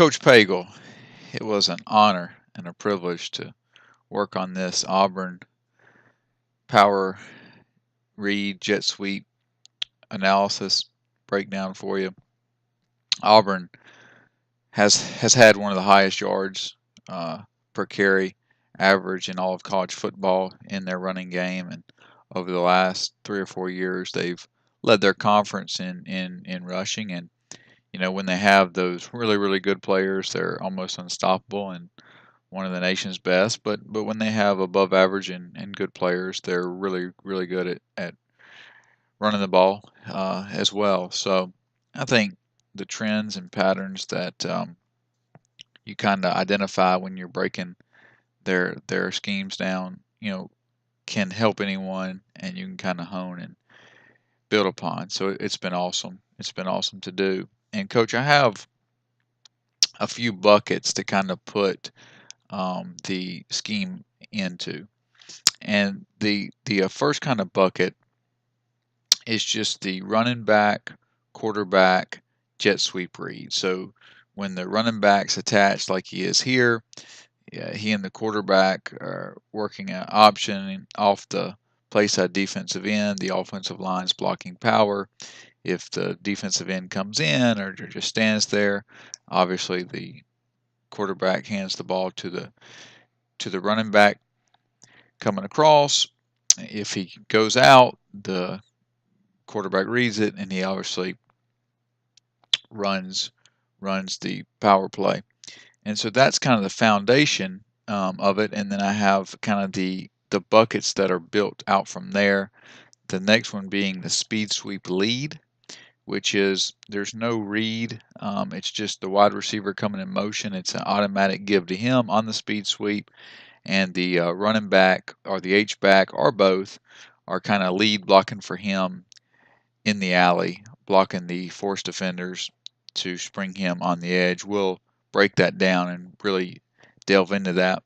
Coach Pagel, it was an honor and a privilege to work on this Auburn power read jet sweep analysis breakdown for you. Auburn has had one of the highest yards per carry average in all of college football in their running game, and over the last 3 or 4 years, they've led their conference in rushing. And when they have those really good players, they're almost unstoppable and one of the nation's best. But when they have above average and good players, they're really good at running the ball as well. So I think the trends and patterns that you kind of identify when you're breaking their schemes down, can help anyone, and you can kind of hone and build upon. So it's been awesome. It's been awesome to do. And coach, I have a few buckets to kind of put the scheme into. And the first kind of bucket is just the running back, quarterback, jet sweep read. So when the running back's attached like he is here, yeah, he and the quarterback are working an option off the play side defensive end. The offensive line's blocking power. If the defensive end comes in or just stands there, obviously the quarterback hands the ball to the running back coming across. If he goes out, the quarterback reads it, and he obviously runs the power play. And so that's kind of the foundation of it. And then I have kind of the buckets that are built out from there. The next one being the speed sweep lead, which is there's no read. It's just the wide receiver coming in motion. It's an automatic give to him on the speed sweep, and the running back or the H back or both are kind of lead blocking for him in the alley, blocking the force defenders to spring him on the edge. We'll break that down and really delve into that.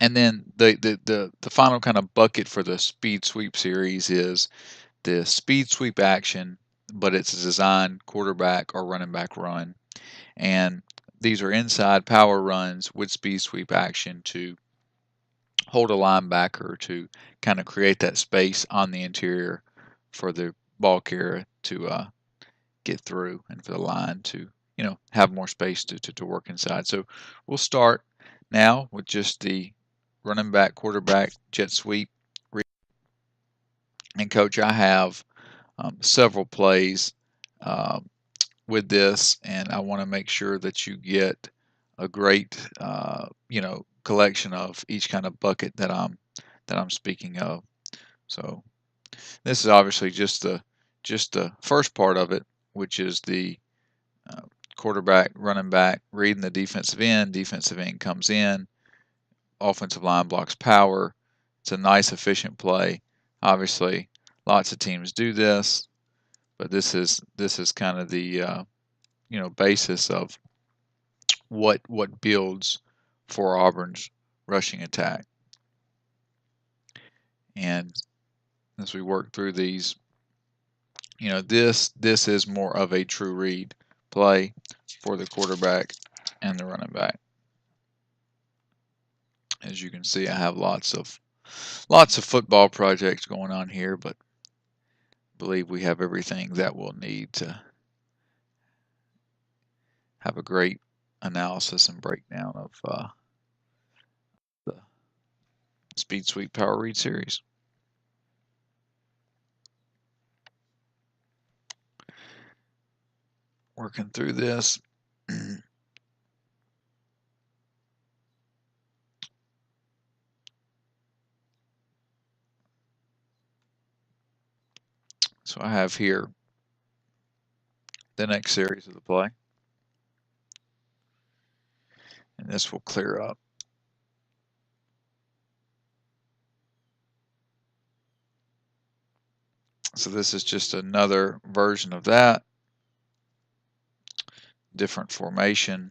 And then the final kind of bucket for the speed sweep series is the speed sweep action, but it's a designed quarterback or running back run. And these are inside power runs with speed sweep action to hold a linebacker, to kind of create that space on the interior for the ball carrier to get through, and for the line to have more space to work inside. So we'll start now with just the running back quarterback jet sweep. And coach, I have several plays with this, and I want to make sure that you get a great collection of each kind of bucket that I'm speaking of. So this is obviously just the first part of it, which is the quarterback, running back, reading the defensive end. Defensive end comes in. Offensive line blocks power. It's a nice, efficient play. Obviously, lots of teams do this, but this is kind of the basis of what builds for Auburn's rushing attack. And as we work through these, this is more of a true read play for the quarterback and the running back. As you can see, I have lots of football projects going on here, but I believe we have everything that we'll need to have a great analysis and breakdown of the Speed Sweep Power Read series. Working through this. So I have here the next series of the play. And this will clear up. So this is just another version of that. Different formation.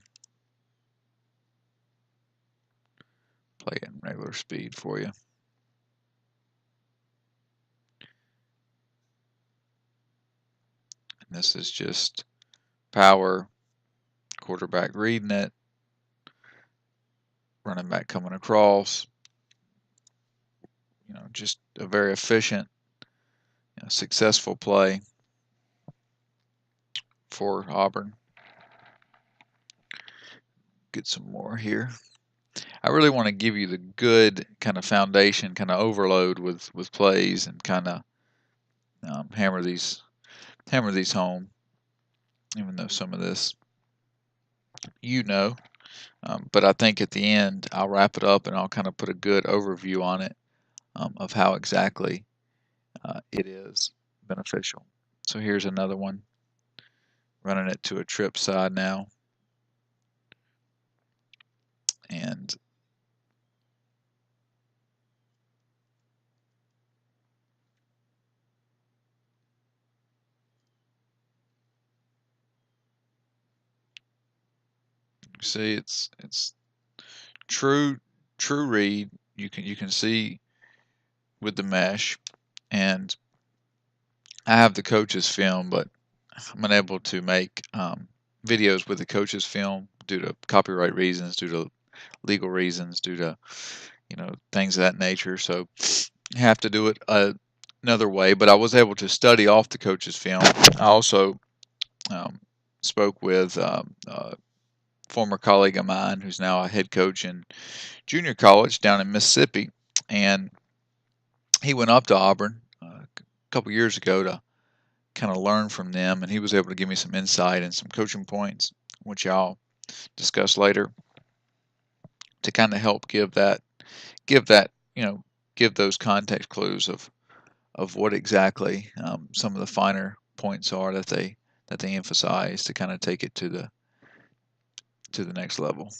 Play it in regular speed for you. And this is just power, quarterback reading it, running back coming across. Just a very efficient, successful play for Auburn. Get some more here. I really want to give you the good kind of foundation, kind of overload with plays, and kind of hammer these home. Even though some of this but I think at the end I'll wrap it up and I'll kind of put a good overview on it of how exactly it is beneficial. So here's another one, running it to a trip side now, and see it's true read. You can see with the mesh, and I have the coach's film, but I'm unable to make videos with the coach's film due to copyright reasons, due to legal reasons, due to things of that nature. So you have to do it another way. But I was able to study off the coach's film. I also spoke with a former colleague of mine who's now a head coach in junior college down in Mississippi, and he went up to Auburn a couple years ago to kind of learn from them, and he was able to give me some insight and some coaching points, which I'll discuss later, to kind of help give those context clues of what exactly some of the finer points are that they emphasize to kind of take it to the next level.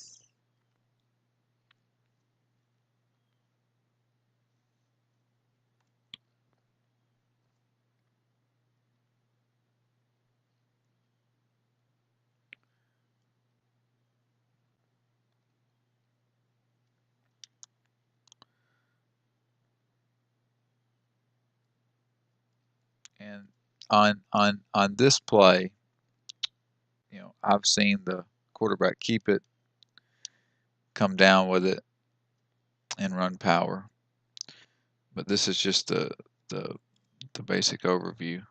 And on this play, I've seen the quarterback keep it, come down with it, and run power. But this is just the basic overview.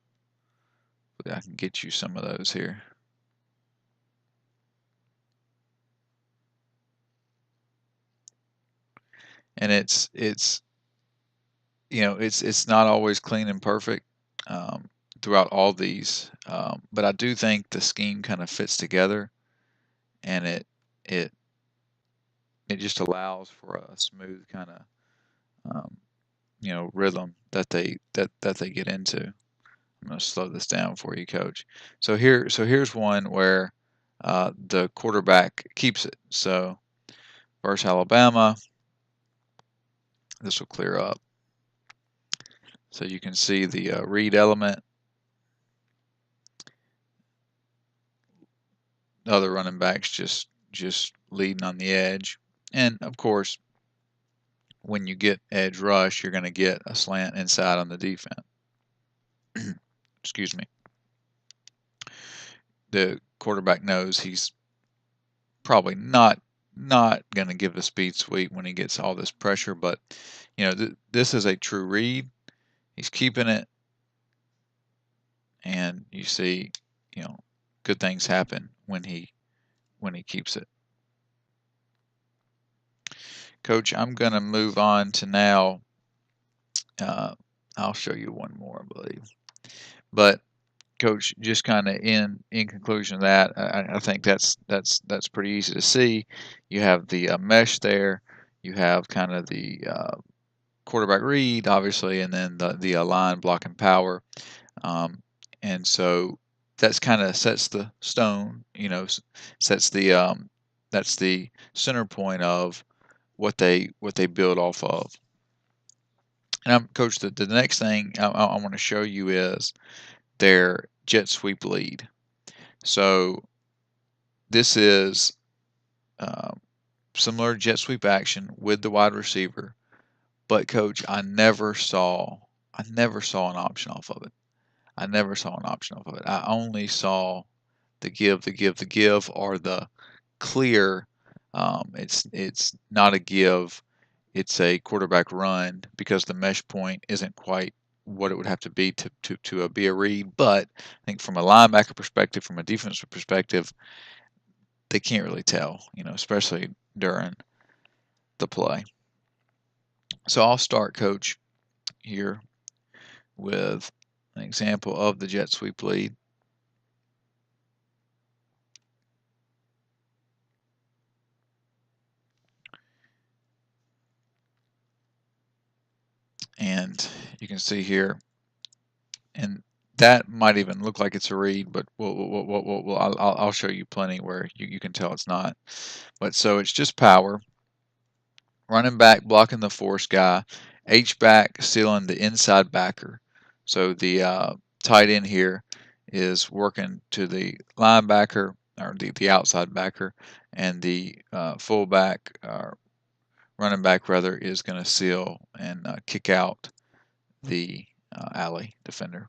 But I can get you some of those here. And it's not always clean and perfect throughout all these, but I do think the scheme kind of fits together, and it just allows for a smooth kind of rhythm that they get into. I'm going to slow this down for you, Coach. So here's one where the quarterback keeps it. So versus Alabama, this will clear up. So you can see the read element. The other running backs just leading on the edge. And of course, when you get edge rush, you're going to get a slant inside on the defense. Excuse me. The quarterback knows he's probably not going to give the speed sweep when he gets all this pressure, but this is a true read. He's keeping it, and you see, good things happen when he keeps it. Coach, I'm going to move on to now. I'll show you one more, I believe. But Coach, just kind of in conclusion of that, I think that's pretty easy to see. You have the mesh there. You have kind of the quarterback read, obviously, and then the line blocking power. And so that's kind of sets the stone. Sets the that's the center point of what they build off of. And Coach, the next thing I want to show you is their jet sweep lead. So this is similar jet sweep action with the wide receiver, but Coach, I never saw an option off of it. I only saw the give, or the clear. It's not a give. It's a quarterback run because the mesh point isn't quite what it would have to be to be a read. But I think from a linebacker perspective, from a defensive perspective, they can't really tell, especially during the play. So I'll start, Coach, here with an example of the jet sweep lead. And you can see here, and that might even look like it's a read, but I'll show you plenty where you can tell it's not. But so it's just power. Running back blocking the force guy. H-back sealing the inside backer. So the tight end here is working to the linebacker, or the outside backer, and the fullback, running back rather, is going to seal and kick out the alley defender.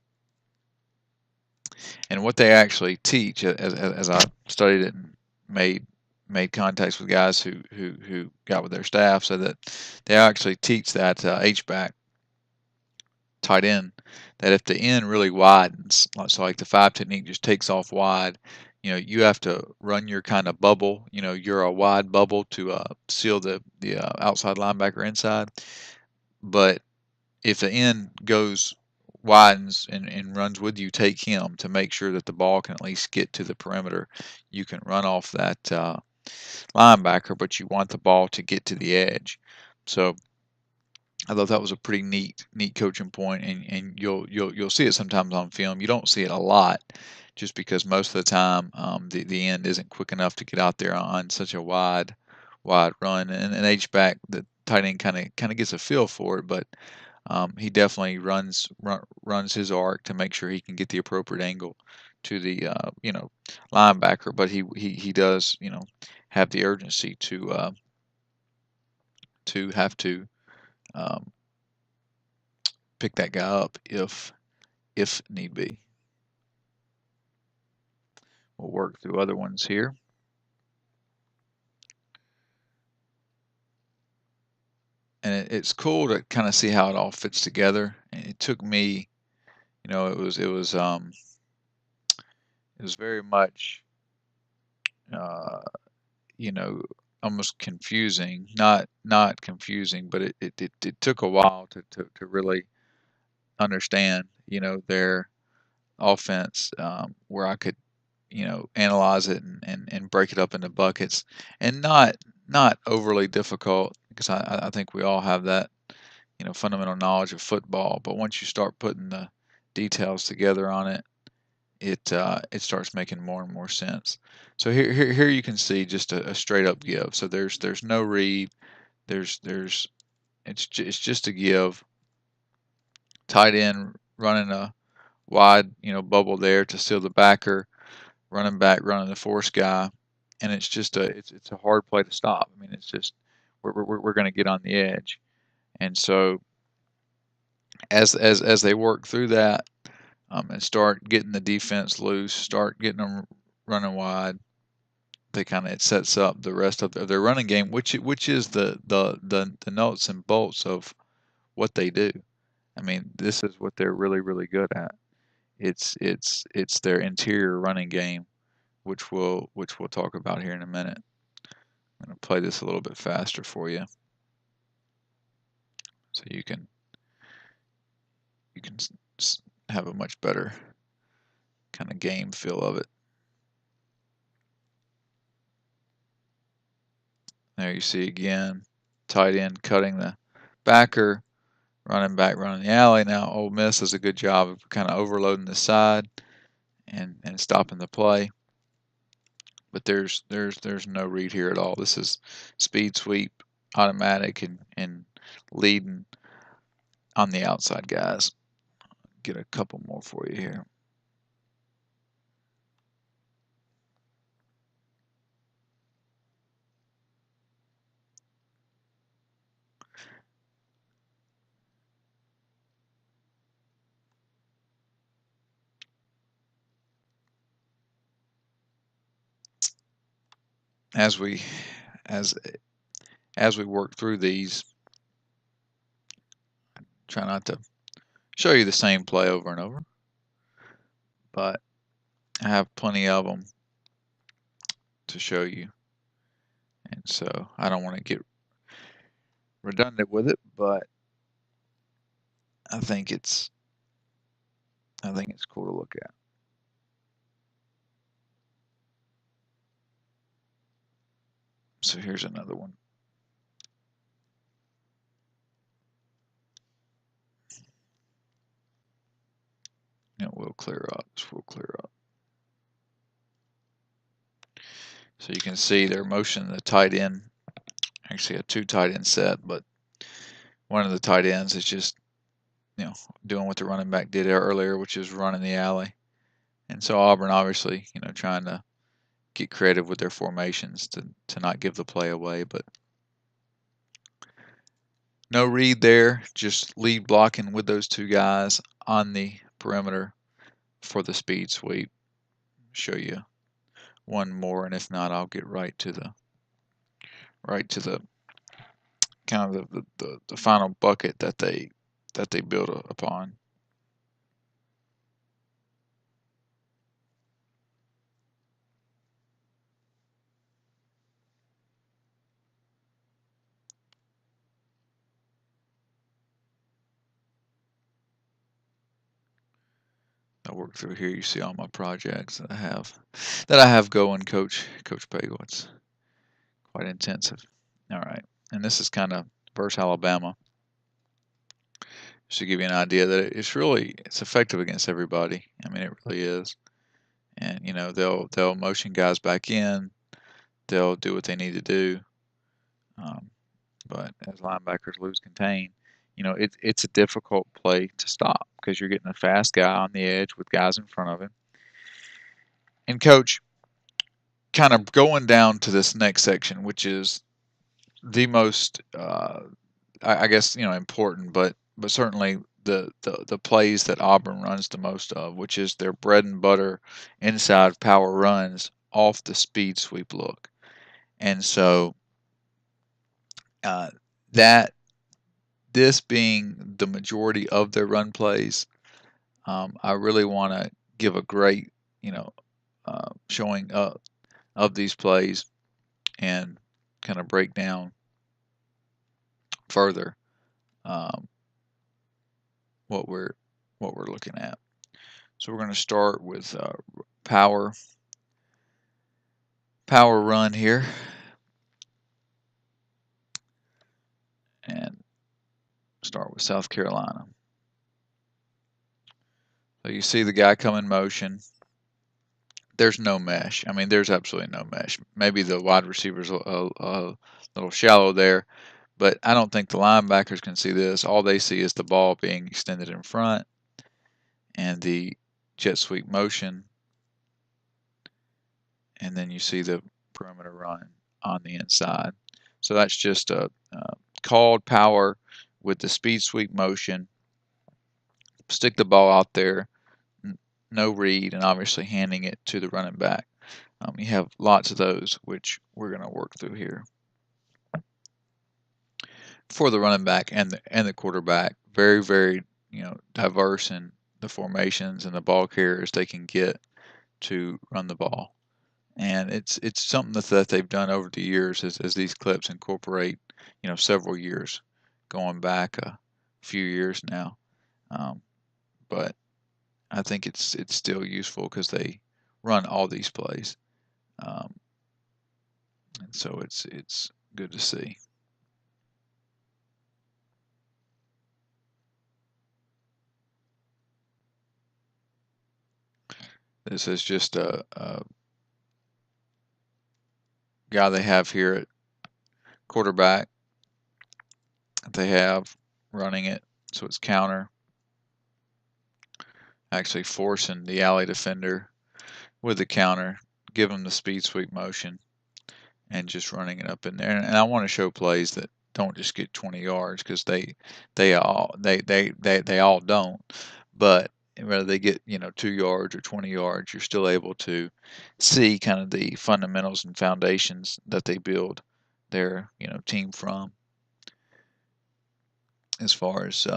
And what they actually teach, as I studied it and made contacts with guys who got with their staff, so that they actually teach that H-back tight end, that if the end really widens, so like the 5 technique just takes off wide, you have to run your kind of bubble, you're a wide bubble to seal the outside linebacker inside. But if the end widens and runs with you, take him to make sure that the ball can at least get to the perimeter. You can run off that linebacker, but you want the ball to get to the edge. So I thought that was a pretty neat coaching point, and you'll see it sometimes on film. You don't see it a lot, just because most of the time the end isn't quick enough to get out there on such a wide run. And an H back, the tight end kind of gets a feel for it, but he definitely runs his arc to make sure he can get the appropriate angle to the linebacker. But he does have the urgency to have to um, pick that guy up if need be. We'll work through other ones here. And it's cool to kind of see how it all fits together. And it took me, it was very much, uh, you know, almost confusing. Not confusing, but it took a while to really understand, their offense, where I could, analyze it and break it up into buckets, and not overly difficult, because I think we all have that, fundamental knowledge of football. But once you start putting the details together on it, it starts making more and more sense. So here you can see just a straight up give. So there's no read. There's it's just a give. Tight end running a wide, bubble there to seal the backer. Running back running the force guy, and it's just it's a hard play to stop. I mean, it's just we're going to get on the edge. And so as they work through that, and start getting the defense loose, start getting them running wide, they kind of it sets up the rest of their running game, which is the nuts and bolts of what they do. I mean, this is what they're really good at. It's their interior running game, which we'll talk about here in a minute. I'm going to play this a little bit faster for you, so you can have a much better kind of game feel of it. There you see again, tight end cutting the backer, running back running the alley. Now Ole Miss does a good job of kind of overloading the side and stopping the play. But there's no read here at all. This is speed sweep, automatic, and leading on the outside guys. Get a couple more for you here. as we as as we work through these, try not to show you the same play over and over, but I have plenty of them to show you, and so I don't want to get redundant with it, but I think it's cool to look at. So here's another one. It will clear up. This will clear up. So you can see they're motioning the tight end. Actually, a two tight end set, but one of the tight ends is just doing what the running back did earlier, which is running the alley. And so Auburn obviously trying to get creative with their formations to not give the play away, but no read there, just lead blocking with those two guys on the perimeter for the speed sweep. Show you one more, and if not, I'll get right to the kind of the final bucket that they build upon. I work through here. You see all my projects that I have going, Coach Pagel. It's quite intensive. All right, and this is kind of versus Alabama, just to give you an idea that it's effective against everybody. I mean, it really is. And they'll motion guys back in. They'll do what they need to do. Um, but as linebackers lose contain, it's a difficult play to stop because you're getting a fast guy on the edge with guys in front of him. And Coach, kind of going down to this next section, which is the most, I guess, important, but certainly the plays that Auburn runs the most of, which is their bread and butter inside power runs off the speed sweep look. And so that this being the majority of their run plays, I really want to give a great, showing of these plays and kind of break down further what we're looking at. So we're going to start with power run here, and start with South Carolina. So you see the guy come in motion. There's no mesh. I mean, there's absolutely no mesh. Maybe the wide receiver's a little shallow there, but I don't think the linebackers can see this. All they see is the ball being extended in front and the jet sweep motion, and then you see the perimeter run on the inside. So that's just a called power with the speed sweep motion. Stick the ball out there, no read, and obviously handing it to the running back. You have lots of those, which we're going to work through here. For the running back and the quarterback, very, very diverse in the formations and the ball carriers they can get to run the ball. And it's something that they've done over the years as these clips incorporate, several years, going back a few years now. But I think it's still useful because they run all these plays, and so it's good to see. This is just a guy they have here at quarterback. They have running it, so it's counter, actually forcing the alley defender with the counter, give them the speed sweep motion, and just running it up in there. And I want to show plays that don't just get 20 yards because they all don't. But whether they get 2 yards or 20 yards, you're still able to see kind of the fundamentals and foundations that they build their team from, as far as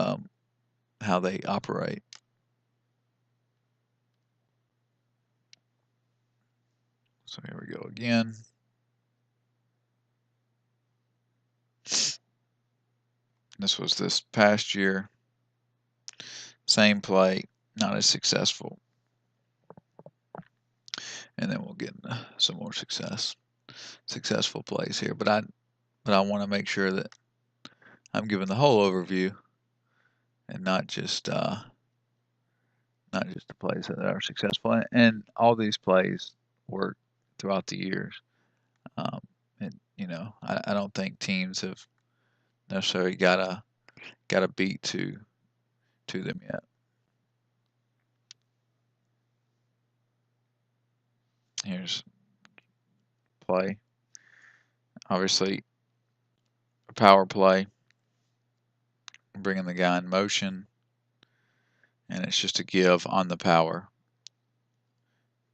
how they operate. So here we go again. This was this past year. Same play, not as successful. And then we'll get into some more successful plays here. But I want to make sure that I'm giving the whole overview and not just the plays that are successful. And all these plays work throughout the years. And I don't think teams have necessarily got a beat to them yet. Here's play. Obviously, a power play, bringing the guy in motion, and it's just a give on the power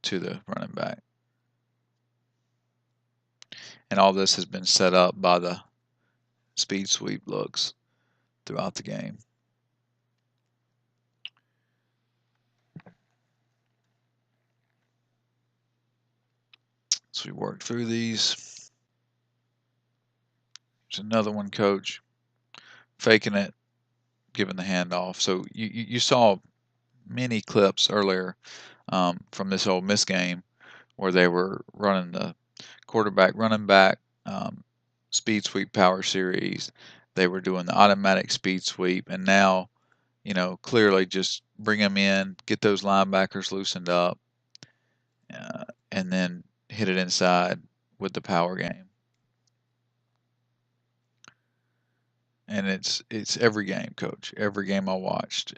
to the running back. And all this has been set up by the speed sweep looks throughout the game. So we work through these. There's another one, coach, faking it, giving the handoff. So you saw many clips earlier from this Ole Miss game where they were running the quarterback running back speed sweep power series. They were doing the automatic speed sweep, and now clearly just bring them in, get those linebackers loosened up, and then hit it inside with the power game. And it's every game, coach. Every game I watched,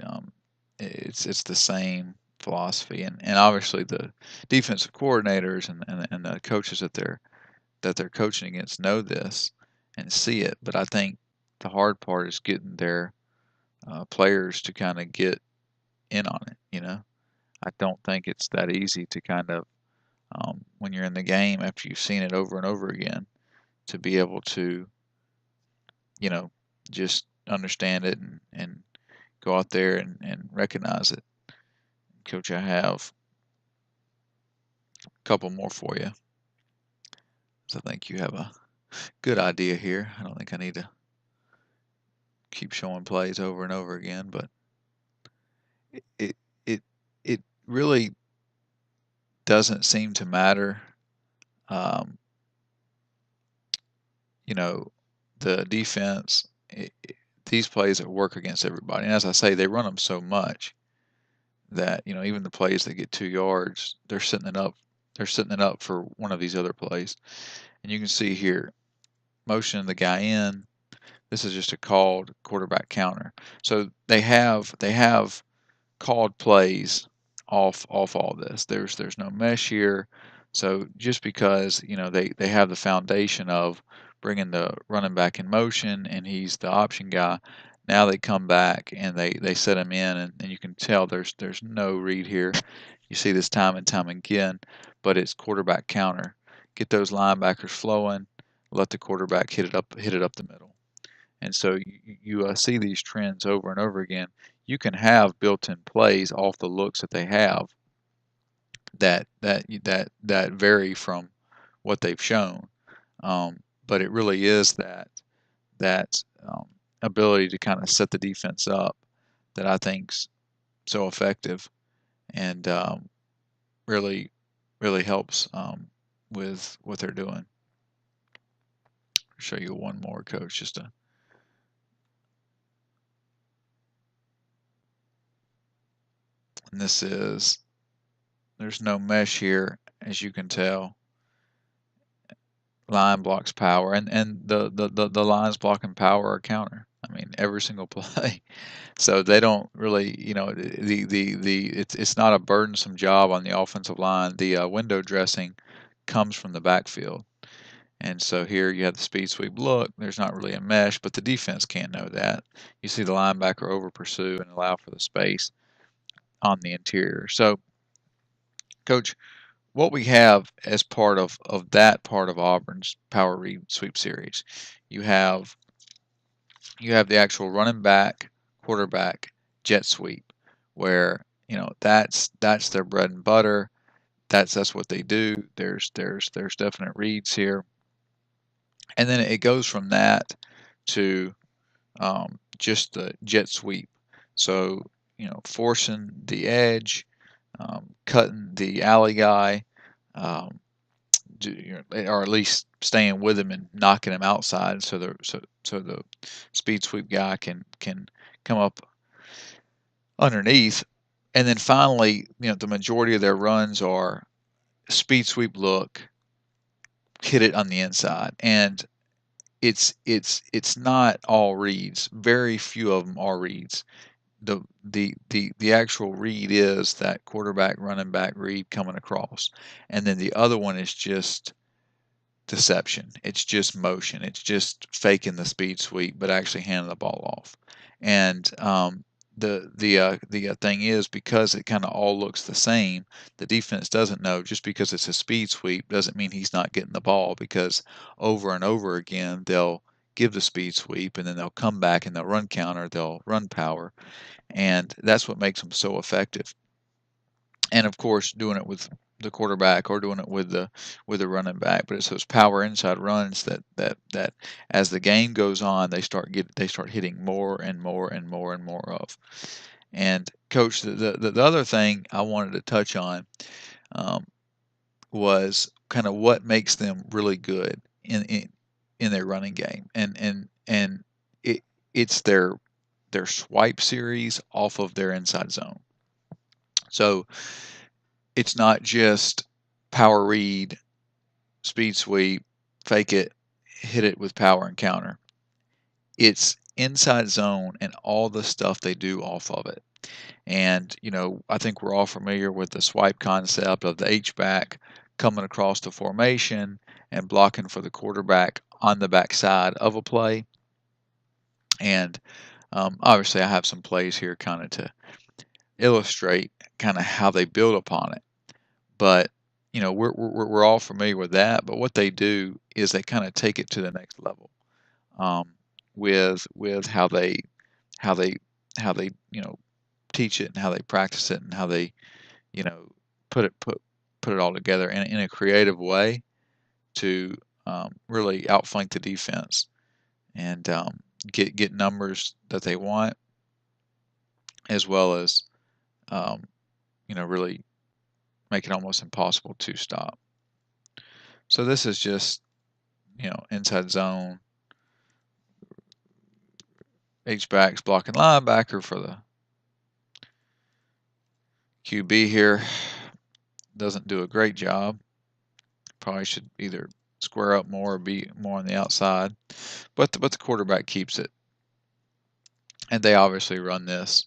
it's the same philosophy, and obviously the defensive coordinators and the coaches that they're coaching against know this and see it. But I think the hard part is getting their players to kind of get in on it. I don't think it's that easy to kind of when you're in the game after you've seen it over and over again to be able to just understand it and go out there and recognize it. Coach, I have a couple more for you. So I think you have a good idea here. I don't think I need to keep showing plays over and over again, but it it it really doesn't seem to matter. Um, the defense. These plays that work against everybody, and as I say, they run them so much that even the plays that get 2 yards, they're setting it up. They're setting it up for one of these other plays, and you can see here, motioning the guy in. This is just a called quarterback counter. So they have called plays off all this. There's no mesh here. So just because they have the foundation of bringing the running back in motion and he's the option guy, now they come back and they set him in and you can tell there's no read here. You see this time and time again, but it's quarterback counter. Get those linebackers flowing, let the quarterback hit it up the middle. And so you see these trends over and over again. You can have built-in plays off the looks that they have that vary from what they've shown, but it really is that ability to kind of set the defense up that I think's so effective and really helps with what they're doing. I'll show you one more, coach, just to and this is there's no mesh here, as you can tell. Line blocks power, and the lines blocking power are counter. I mean, every single play. So they don't really, it's not a burdensome job on the offensive line. The window dressing comes from the backfield. And so here you have the speed sweep look. There's not really a mesh, but the defense can't know that. You see the linebacker over pursue and allow for the space. on the interior. So, Coach, what we have as part of that part of Auburn's power read sweep series, you have the actual running back, quarterback, jet sweep, where that's their bread and butter. That's what they do. There's definite reads here, and then it goes from that to just the jet sweep. So forcing the edge, cutting the alley guy, um, or at least staying with him and knocking him outside, so the speed sweep guy can come up underneath. And then finally, the majority of their runs are speed sweep look, hit it on the inside, and it's not all reads. Very few of them are reads. The actual read is that quarterback running back read coming across, and then the other one is just deception. It's just motion. It's just faking the speed sweep, but actually handing the ball off. And the thing is, because it kind of all looks the same, the defense doesn't know. Just because it's a speed sweep doesn't mean he's not getting the ball, because over and over again they'll give the speed sweep, and then they'll come back and they'll run counter, they'll run power, and that's what makes them so effective. And of course, doing it with the quarterback or doing it with the running back. But it's those power inside runs that as the game goes on, they start hitting more and more and more and more of. And coach, the other thing I wanted to touch on um, was kind of what makes them really good in their running game, and it it's their swipe series off of their inside zone. So it's not just power read, speed sweep, fake it, hit it with power and counter. It's inside zone and all the stuff they do off of it. And, I think we're all familiar with the swipe concept of the H-back coming across the formation and blocking for the quarterback on the backside of a play. And obviously, I have some plays here kind of to illustrate kind of how they build upon it. But we're all familiar with that. But what they do is they kind of take it to the next level, with how they how they teach it and how they practice it and how they you know put it put put it all together in a creative way to really outflank the defense and get numbers that they want, as well as really make it almost impossible to stop. So this is just inside zone, H-backs blocking linebacker for the QB here. Doesn't do a great job. Probably should either square up more or be more on the outside. But the quarterback keeps it. And they obviously run this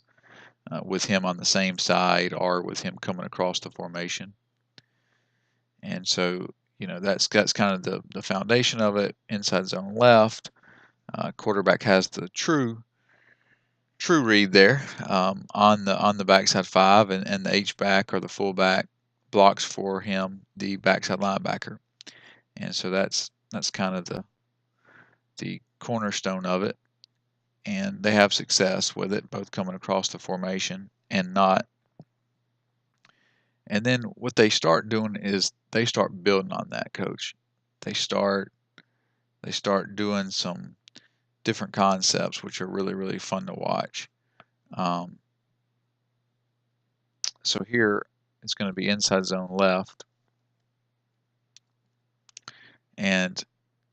with him on the same side or with him coming across the formation. And so, that's kind of the foundation of it. Inside zone left. Quarterback has the true read there on the backside five, and the H back or the fullback blocks for him, the backside linebacker, and so that's kind of the cornerstone of it, and they have success with it, both coming across the formation and not. And then what they start doing is they start building on that, coach. They start doing some different concepts, which are really, really fun to watch. Um, so here it's going to be inside zone left, and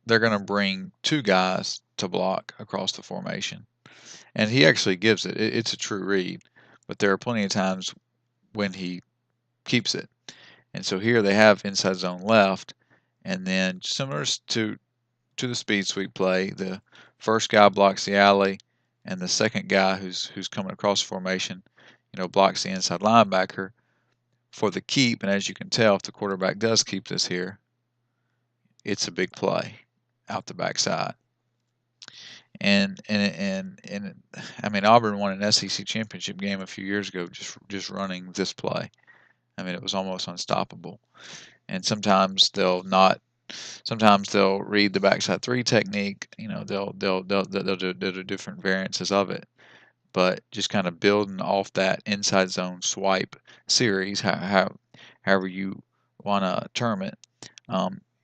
they're going to bring two guys to block across the formation. And he actually gives it. It's a true read, but there are plenty of times when he keeps it. And so here they have inside zone left, and then similar to the speed sweep play, the first guy blocks the alley, and the second guy who's coming across the formation, blocks the inside linebacker for the keep. And as you can tell, if the quarterback does keep this here, it's a big play out the backside. And I mean, Auburn won an SEC championship game a few years ago just running this play. I mean, it was almost unstoppable. And sometimes they'll read the backside three technique. You know, they'll do different variances of it. But just kind of building off that inside zone swipe series, however you want to term it,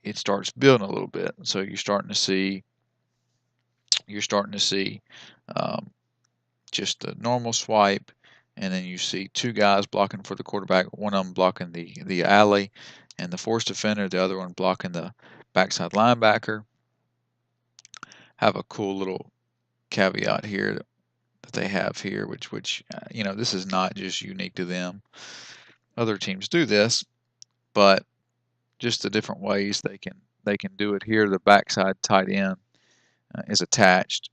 it starts building a little bit. So you're starting to see um, just the normal swipe, and then you see two guys blocking for the quarterback, one of them blocking the alley and the force defender, the other one blocking the backside linebacker. Have a cool little caveat here that they have here, which this is not just unique to them. Other teams do this, but just the different ways they can do it here. The backside tight end is attached,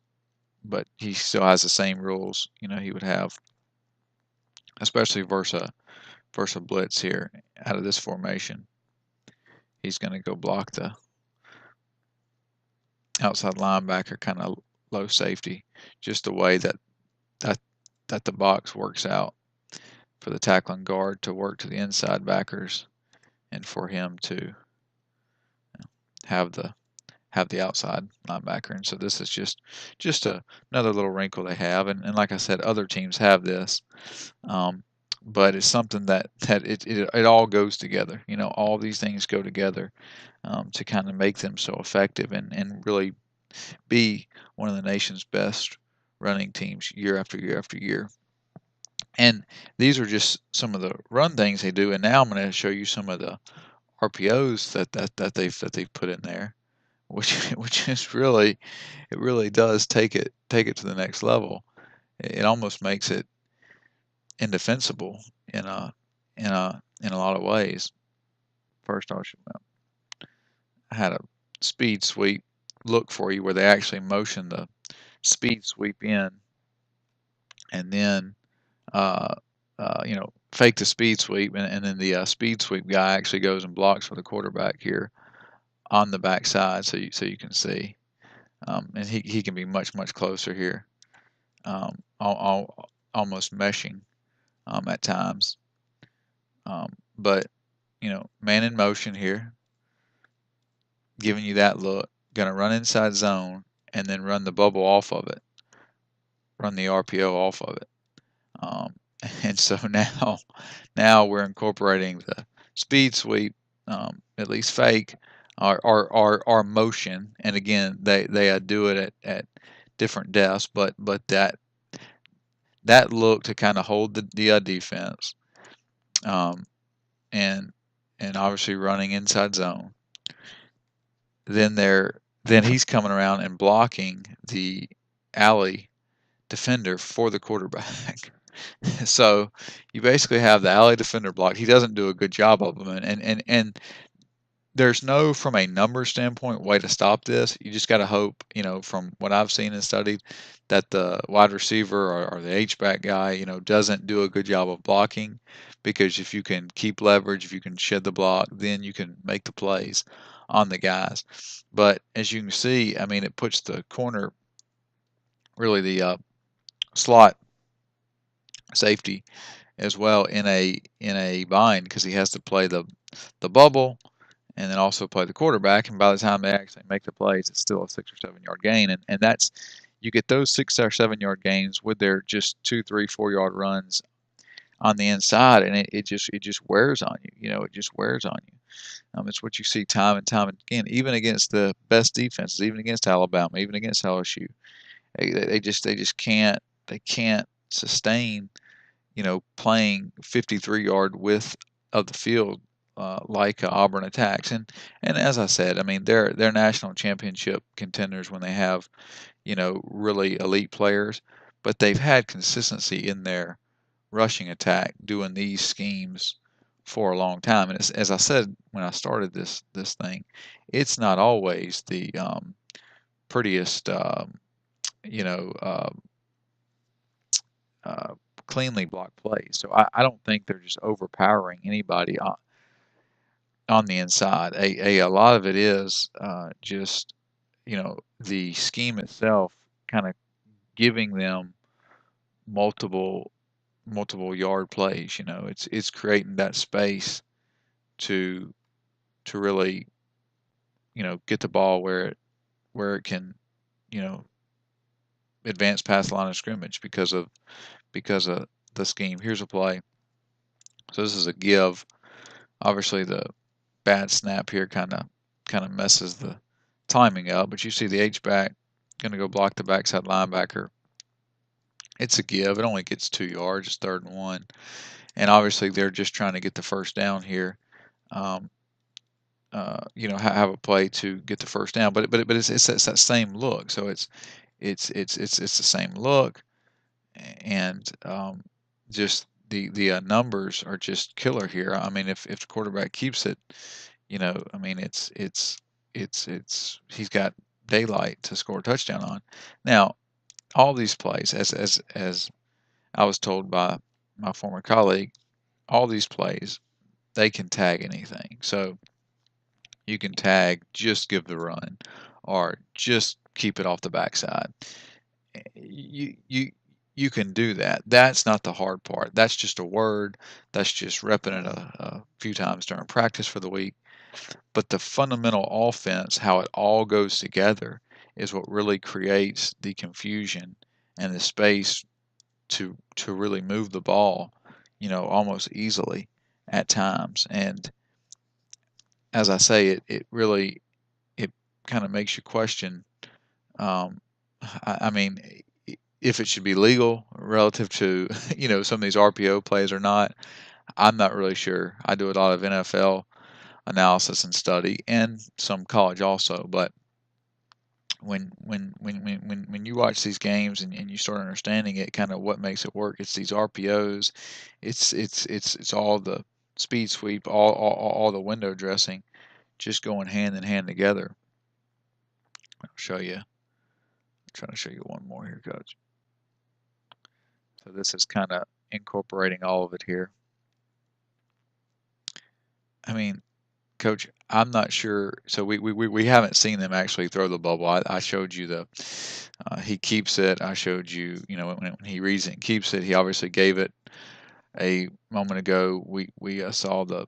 but he still has the same rules. He would have, especially versus blitz here out of this formation. He's going to go block the outside linebacker, kind of low safety, just the way that that the box works out for the tackling guard to work to the inside backers, and for him to have the outside linebacker. And so this is just another little wrinkle they have. And like I said, other teams have this, but it's something that it all goes together. All these things go together to kind of make them so effective and really be one of the nation's best running teams year after year after year. And these are just some of the run things they do. And now I'm going to show you some of the RPOs that they've put in there, which is really does take it to the next level. It almost makes it indefensible in a lot of ways. First, I had a speed sweep look for you where they actually motion the speed sweep in, and then fake the speed sweep, and then the speed sweep guy actually goes and blocks for the quarterback here on the backside, so you can see, and he can be much closer here, almost meshing at times, but man in motion here, giving you that look, gonna run inside zone, and then run the bubble off of it, run the RPO off of it. Um, and so now we're incorporating the speed sweep, at least fake, our motion. And again, they do it at different depths, but that look to kind of hold the defense, um, and obviously running inside zone. Then he's coming around and blocking the alley defender for the quarterback. So you basically have the alley defender blocked. He doesn't do a good job of them, and there's no, from a number standpoint, way to stop this. You just got to hope, from what I've seen and studied, that the wide receiver or the H-back guy, doesn't do a good job of blocking, because if you can keep leverage, if you can shed the block, then you can make the plays on the guys. But as you can see, I mean, it puts the corner, really the slot safety as well, in a bind, because he has to play the bubble and then also play the quarterback. And by the time they actually make the plays, it's still a 6 or 7 yard gain. And that's, you get those 6 or 7 yard gains with their just 2, 3, 4 yard runs on the inside, and it just wears on you. It just wears on you. It's what you see time and time again, even against the best defenses, even against Alabama, even against LSU. They just can't sustain, playing 53-yard width of the field, like Auburn attacks. And as I said, I mean, they're national championship contenders when they have, really elite players, but they've had consistency in their rushing attack doing these schemes for a long time. And as I said when I started this thing, it's not always the prettiest, you know. Uh, cleanly blocked plays. So I don't think they're just overpowering anybody on the inside. A lot of it is just, the scheme itself kind of giving them multiple yard plays. It's creating that space to really get the ball where it can you know advance past the line of scrimmage because of the scheme. Here's a play. So this is a give. Obviously, the bad snap here kind of messes the timing up. But you see the H back going to go block the backside linebacker. It's a give. It only gets 2 yards. It's 3rd and 1. And obviously, they're just trying to get the first down here. Um, have a play to get the first down. But it's that same look. So it's the same look, and just the numbers are just killer here. I mean, if the quarterback keeps it, I mean, it's he's got daylight to score a touchdown on. Now, all these plays, as I was told by my former colleague, all these plays they can tag anything. So you can tag just give the run, or just keep it off the backside. You can do that. That's not the hard part. That's just a word. That's just repping it a few times during practice for the week. But the fundamental offense, how it all goes together, is what really creates the confusion and the space to really move the ball, almost easily at times. And as I say, it really it kind of makes you question. Um, I mean, if it should be legal relative to some of these RPO plays or not, I'm not really sure. I do a lot of NFL analysis and study, and some college also. But when you watch these games and you start understanding it, kind of what makes it work, it's these RPOs, it's all the speed sweep, all the window dressing, just going hand in hand together. I'll show you. I'm trying to show you one more here, Coach. So this is kind of incorporating all of it here. I mean, Coach, I'm not sure. So we haven't seen them actually throw the bubble. I showed you he keeps it. I showed you, when he reads it and keeps it. He obviously gave it a moment ago. We saw the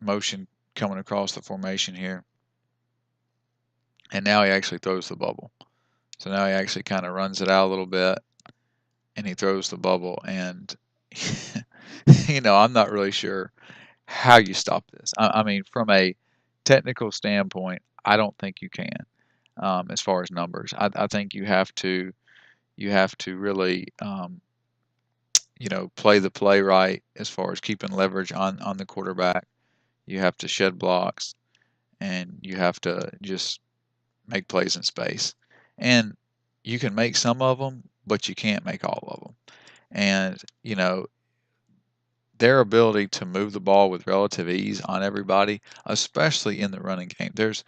motion coming across the formation here, and now he actually throws the bubble. So now he actually kind of runs it out a little bit, and he throws the bubble. And I'm not really sure how you stop this. I mean, from a technical standpoint, I don't think you can. As far as numbers, I think you have to really play the play right as far as keeping leverage on the quarterback. You have to shed blocks, and you have to just make plays in space. And you can make some of them, but you can't make all of them. And their ability to move the ball with relative ease on everybody, especially in the running game. This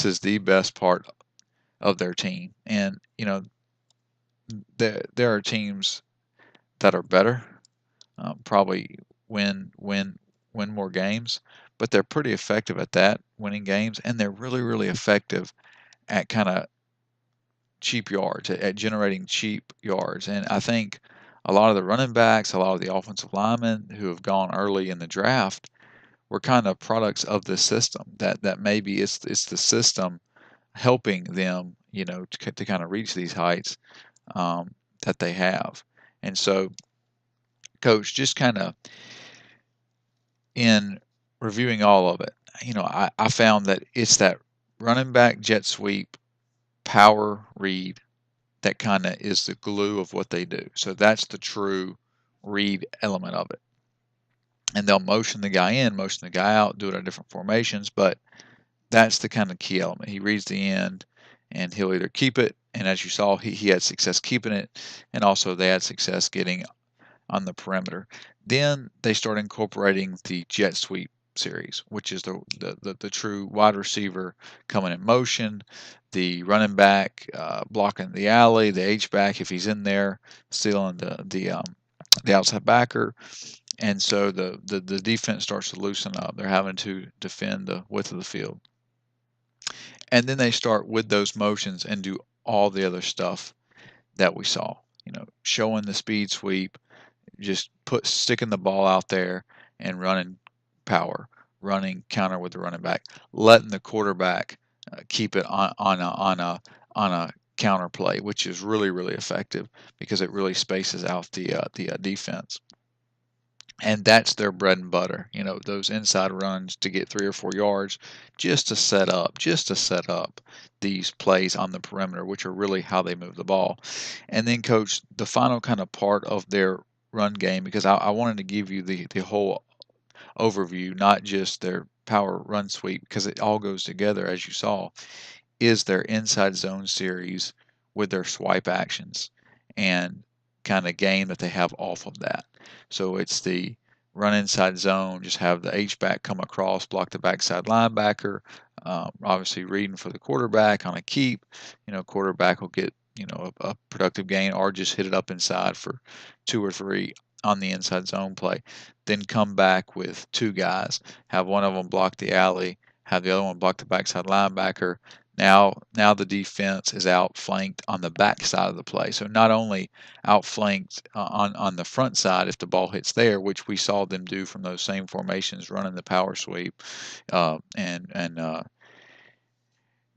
is the best part of their team. And there are teams that are better, probably win more games, but they're pretty effective at that, winning games, and they're really really effective at kind of cheap yards, at generating cheap yards. And I think a lot of the running backs, a lot of the offensive linemen who have gone early in the draft were kind of products of this system. That maybe it's the system helping them, to kind of reach these heights that they have. And so, Coach, just kind of in reviewing all of it, I found that it's that running back jet sweep power read that kind of is the glue of what they do. So that's the true read element of it. And they'll motion the guy in, motion the guy out, do it on different formations, but that's the kind of key element. He reads the end, and he'll either keep it, and as you saw, he had success keeping it, and also they had success getting on the perimeter. Then they start incorporating the jet sweep series, which is the true wide receiver coming in motion, the running back blocking the alley, the H back if he's in there, stealing the outside backer. And so the defense starts to loosen up. They're having to defend the width of the field. And then they start with those motions and do all the other stuff that we saw. Showing the speed sweep, just sticking the ball out there and running power, running counter with the running back, letting the quarterback keep it on a counter play, which is really really effective because it really spaces out the defense. And that's their bread and butter, those inside runs to get 3 or 4 yards, just to set up these plays on the perimeter, which are really how they move the ball. And then, coach, the final kind of part of their run game, because I wanted to give you the whole overview, not just their power run sweep, because it all goes together, as you saw, is their inside zone series with their swipe actions and kind of game that they have off of that. So it's the run inside zone, just have the H-back come across, block the backside linebacker, obviously reading for the quarterback on a keep. Quarterback will get, a productive gain or just hit it up inside for 2 or 3 on the inside zone play. Then come back with 2 guys, have one of them block the alley, have the other one block the backside linebacker. Now the defense is outflanked on the backside of the play. So not only outflanked on the front side if the ball hits there, which we saw them do from those same formations, running the power sweep and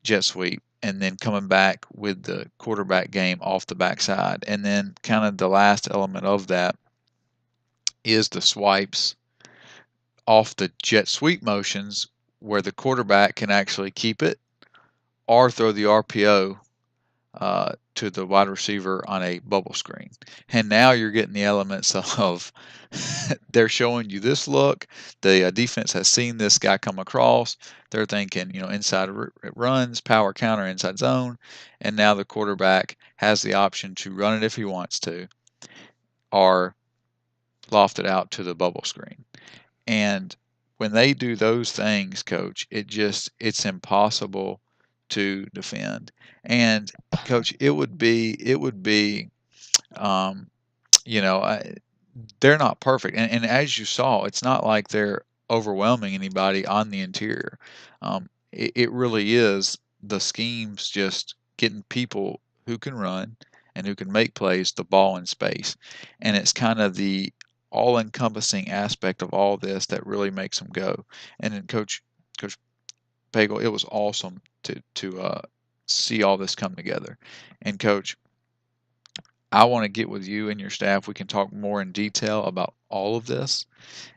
jet sweep, and then coming back with the quarterback game off the backside. And then kind of the last element of that is the swipes off the jet sweep motions where the quarterback can actually keep it or throw the RPO to the wide receiver on a bubble screen. And now you're getting the elements of they're showing you this look. The defense has seen this guy come across. They're thinking, inside runs, power counter, inside zone. And now the quarterback has the option to run it if he wants to or loft it out to the bubble screen. And when they do those things, coach, it's impossible to defend. And coach, it would be um, you know, I, they're not perfect. And as you saw, it's not like they're overwhelming anybody on the interior. It really is the schemes just getting people who can run and who can make plays the ball in space. And it's kind of the all encompassing aspect of all this that really makes them go. And then Coach Pagel, it was awesome to see all this come together. And coach, I want to get with you and your staff. We can talk more in detail about all of this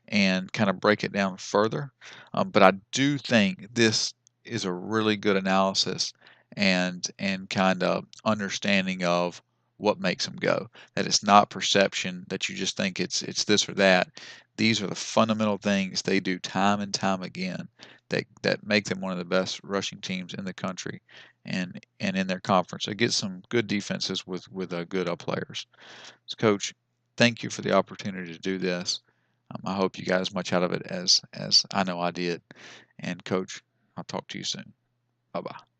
and kind of break it down further. But I do think this is a really good analysis and kind of understanding of what makes them go. That it's not perception that you just think it's this or that. These are the fundamental things they do time and time again that make them one of the best rushing teams in the country and in their conference. They get some good defenses with good players. So, Coach, thank you for the opportunity to do this. I hope you got as much out of it as I know I did. And Coach, I'll talk to you soon. Bye bye.